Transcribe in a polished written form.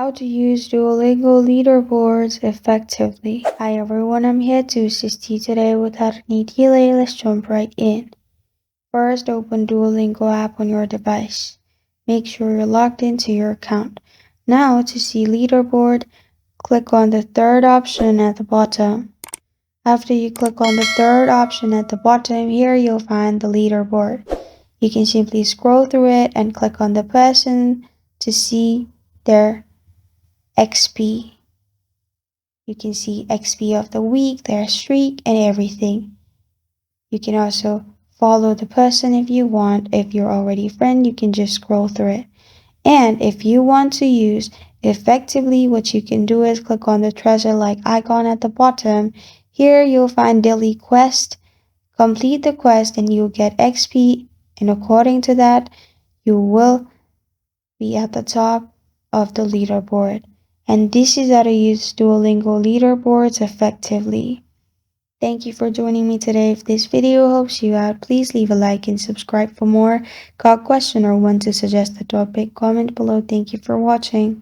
How to use Duolingo Leaderboards effectively. Hi everyone, I'm here to assist you today. Without any delay, let's jump right in. First, open Duolingo app on your device. Make sure you're logged into your account. Now, to see Leaderboard, click on the third option at the bottom. After you click on the third option at the bottom, here you'll find the leaderboard. You can simply scroll through it and click on the person to see their XP. You can see XP of the week, their streak, and everything. You can also follow the person if you want. If you're already a friend, you can just scroll through it. And if you want to use effectively, what you can do is click on the treasure-like icon at the bottom. Here you'll find daily quest. Complete the quest and you'll get XP, and according to that, you will be at the top of the leaderboard. And this is how to use Duolingo leaderboards effectively. Thank you for joining me today. If this video helps you out, please leave a like and subscribe for more. Got a question or want to suggest a topic? Comment below. Thank you for watching.